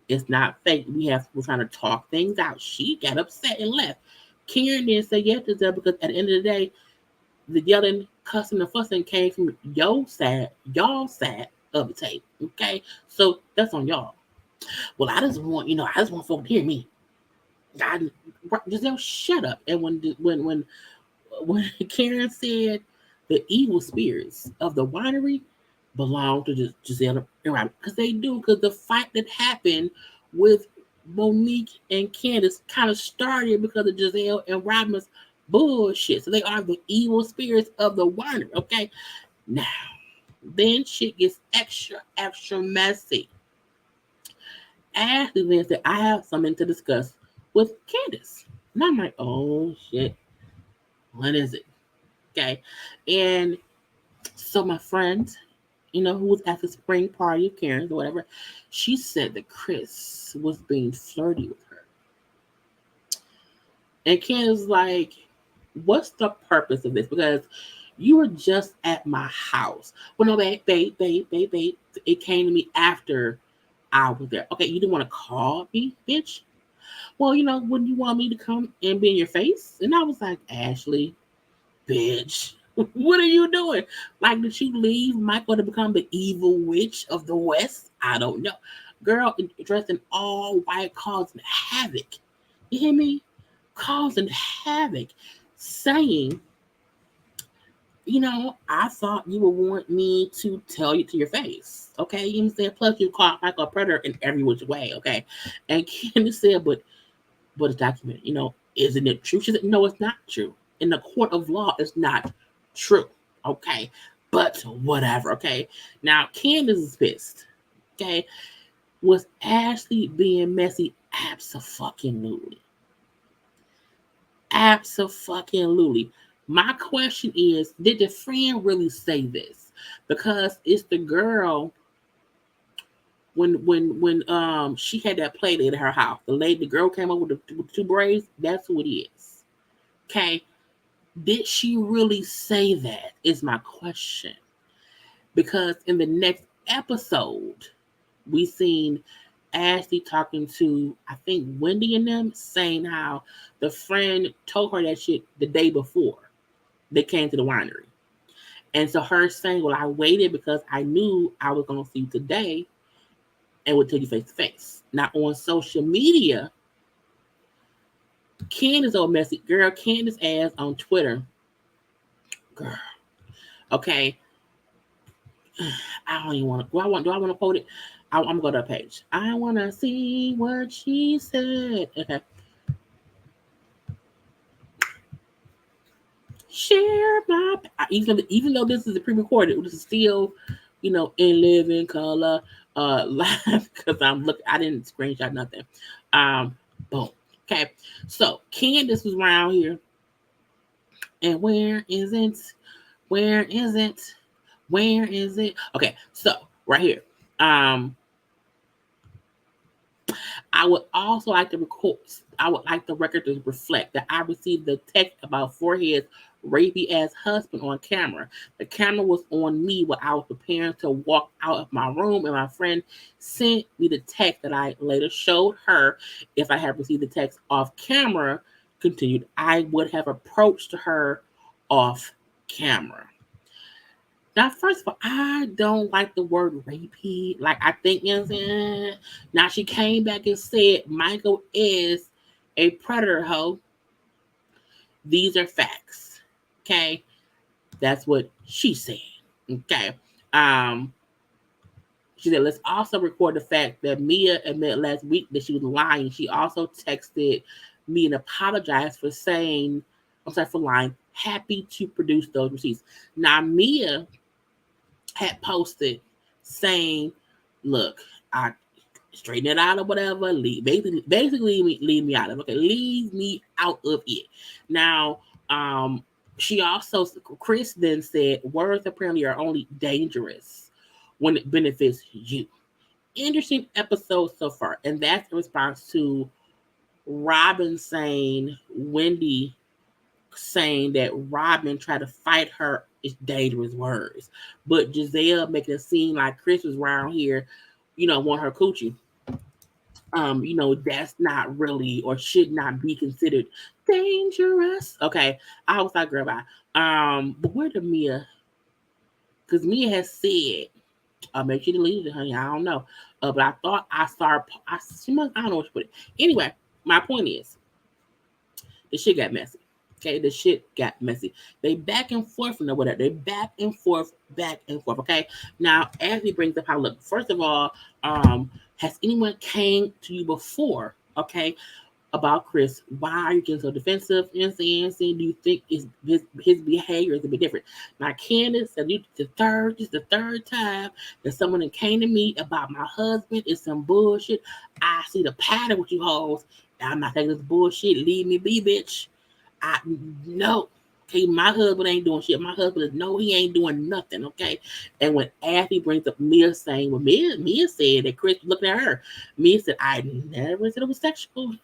It's not fake. We're trying to talk things out. She got upset and left. Karen then said yes to that because at the end of the day, the yelling, cussing, and fussing came from y'all side of the tape. Okay, so that's on y'all. Well, I just want folk to hear me. Giselle, shut up. And when Karen said the evil spirits of the winery belong to Giselle and Robyn, because they do, because the fight that happened with Monique and Candiace kind of started because of Giselle and Robyn's bullshit. So they are the evil spirits of the winery. Okay, now then shit gets extra messy. Ashley then said, I have something to discuss with Candiace. And I'm like, oh shit, what is it? Okay, and so my friend, who was at the spring party of Karen's or whatever, she said that Chris was being flirty with her. And Candiace was like, what's the purpose of this? Because you were just at my house. Well, no, babe. It came to me after I was there. Okay, you didn't want to call me, bitch? Well, wouldn't you want me to come and be in your face? And I was like, Ashley, bitch, what are you doing? Like, did you leave Michael to become the evil witch of the West? I don't know. Girl, dressed in all white, causing havoc. You hear me? Causing havoc. Saying, I thought you would want me to tell you to your face. Okay? You know what I'm saying? Plus, you caught like a predator in every which way. Okay? And Candiace said, but it's documented. Isn't it true? She said, no, it's not true. In the court of law, it's not true. Okay? But whatever. Okay? Now, Candiace is pissed. Okay? Was Ashley being messy? Abso-fucking-lutely. Abso-fucking-lutely. My question is, did the friend really say this? Because it's the girl when she had that play date at her house. The girl came up with the two braids. That's who it is. Okay. Did she really say that? Is my question. Because in the next episode, we seen Ashley talking to, I think, Wendy and them, saying how the friend told her that shit the day before they came to the winery. And so her saying, well, I waited because I knew I was going to see you today. and would tell you face to face. Now on social media, Candiace old messy girl, Candiace ass on Twitter, girl. Okay, I don't even want to. Do I want to quote it? I'm gonna go to a page. I want to see what she said. Okay. Share my even though this is a pre-recorded, this is still, in living color, live because I'm looking. I didn't screenshot nothing. Boom. Okay. So Candiace was around here, and where is it? Where is it? Where is it? Okay. So right here. I would also like to record. I would like the record to reflect that I received the text about Forehead's rapey ass husband on camera. The camera was on me while I was preparing to walk out of my room, and my friend sent me the text that I later showed her. If I had received the text off camera, continued, I would have approached her off camera. Now, first of all, I don't like the word rapey. Like, I think, now she came back and said Michael is a predator hoe. These are facts. Okay. That's what she said. Okay. She said, let's also record the fact that Mia admitted last week that she was lying. She also texted me and apologized for for lying. Happy to produce those receipts. Now, Mia had posted saying, look, I straighten it out or whatever. Basically leave me out of it. Okay, leave me out of it. Now, Chris then said, words apparently are only dangerous when it benefits you. Interesting episode so far. And that's in response to Robyn saying, Wendy saying that Robyn tried to fight her is dangerous words. But Giselle making it seem like Chris was around here, want her coochie. That's not really or should not be considered dangerous. Okay. I was like, girl, bye. But where did Mia? Because Mia has said, maybe she deleted it, honey. I don't know. But I thought I saw she must, I don't know what she put it. Anyway, my point is, the shit got messy. Okay, the shit got messy. They back and forth and whatever. They back and forth. Okay. Now, as he brings up how look, first of all, has anyone came to you before? Okay, about Chris? Why are you getting so defensive? Do you think his behavior is a bit different? Now, Candiace said this is the third time that someone that came to me about my husband is some bullshit. I see the pattern with you hoes. I'm not taking this bullshit. Leave me be, bitch. No. Okay, my husband ain't doing shit. My husband he ain't doing nothing. Okay. And when Abby brings up Mia saying, well, Mia said that Chris was looking at her. Mia said, I never said it was sexual.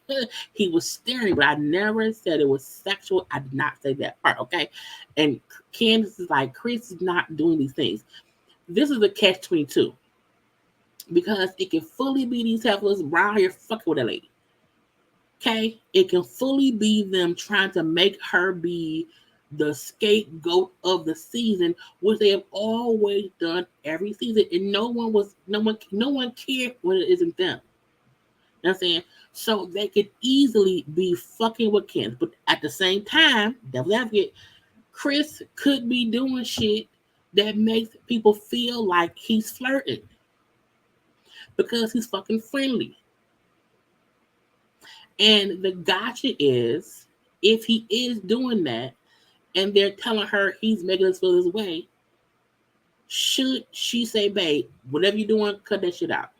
He was staring, but I never said it was sexual. I did not say that part. Okay. And Candiace is like, Chris is not doing these things. This is a catch-22 because it can fully be these heifers around here fucking with a lady. Okay, it can fully be them trying to make her be the scapegoat of the season, which they have always done every season, and no one cared when it isn't them. You know what I'm saying? So they could easily be fucking with Ken, but at the same time, devil's advocate, Chris could be doing shit that makes people feel like he's flirting because he's fucking friendly. And the gotcha is, if he is doing that and they're telling her he's making us feel this way, should she say, babe, whatever you're doing, cut that shit out.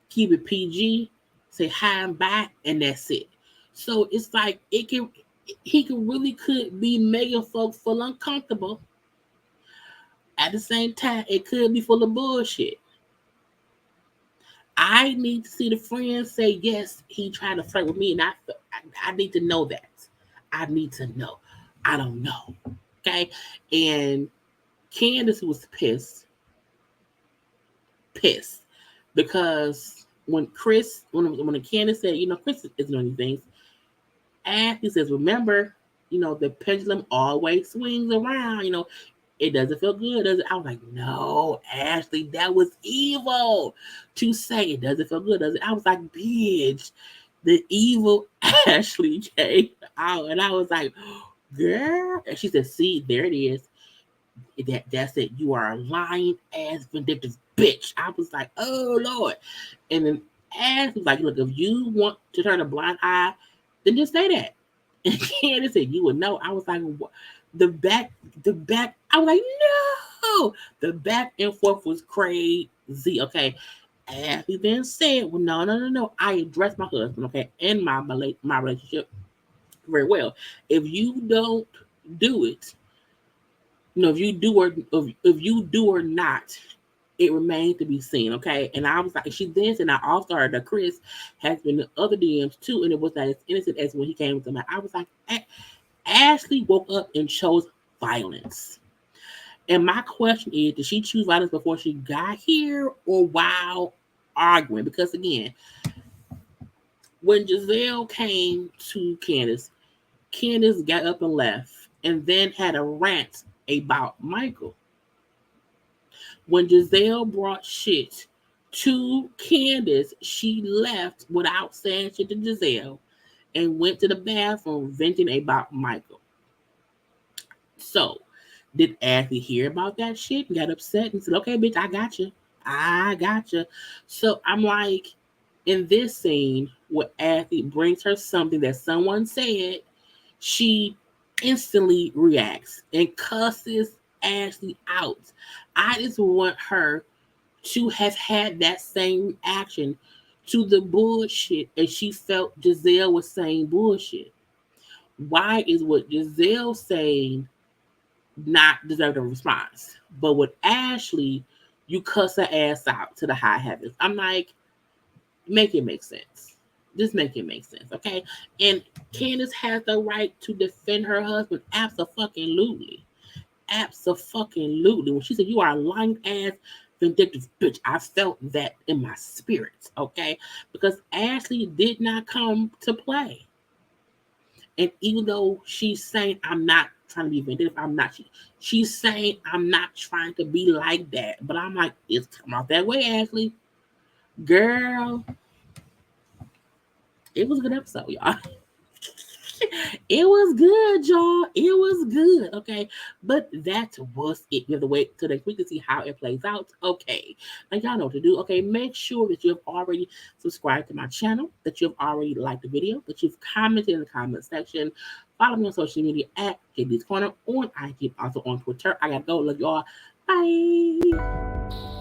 Keep it PG, say hi and bye, and that's it. So it's like he could be making folks feel uncomfortable. At the same time, it could be full of bullshit. I need to see the friend say, yes, he tried to flirt with me, and I need to know that. I need to know. I don't know. Okay? And Candiace was pissed. Because when Candiace said, Chris isn't doing these things, and he says, remember, the pendulum always swings around, It doesn't feel good, does it? I was like, no, Ashley, that was evil to say. It doesn't feel good, does it? I was like, bitch, the evil Ashley came out. And I was like, girl. And she said, see, there it is. That's it. You are a lying ass vindictive bitch. I was like, oh Lord. And then Ash was like, look, if you want to turn a blind eye, then just say that. And Candiace said, you would know. I was like, what? The back, I was like, no. The back and forth was crazy. Okay. Ashley then said, well, no. I addressed my husband, okay, and my relationship very well. If you don't do it, if you do or not, it remains to be seen. Okay. And I was like, she then said, I also heard that Chris has been in other DMs too, and it was not as innocent as when he came to me. I was like, Ashley woke up and chose violence. And my question is, did she choose violence before she got here or while arguing? Because again, when Giselle came to Candiace got up and left and then had a rant about Michael. When Giselle brought shit to Candiace, she left without saying shit to Giselle and went to the bathroom venting about Michael. So, did Ashley hear about that shit and got upset and said, okay, bitch, I got you. So, I'm like, in this scene, where Ashley brings her something that someone said, she instantly reacts and cusses Ashley out. I just want her to have had that same action to the bullshit as she felt Giselle was saying bullshit. Why is what Giselle saying not deserve a response? But with Ashley, you cuss her ass out to the high heavens. I'm like, make it make sense. Just make it make sense, okay? And Candiace has the right to defend her husband. Absolutely. Absolutely. When she said, you are a lying ass vindictive bitch, I felt that in my spirit, okay? Because Ashley did not come to play. And even though she's saying, I'm not trying to be vindictive, she's saying, I'm not trying to be like that. But I'm like, it's come out that way, Ashley. Girl, it was a good episode, y'all. It was good, y'all. It was good. Okay. But that was it. We have to wait till next week to see how it plays out. Okay. Now y'all know what to do. Okay. Make sure that you have already subscribed to my channel, that you have already liked the video, that you've commented in the comment section. Follow me on social media at JayLeesCorner on IG, also on Twitter. I gotta go. Love y'all. Bye.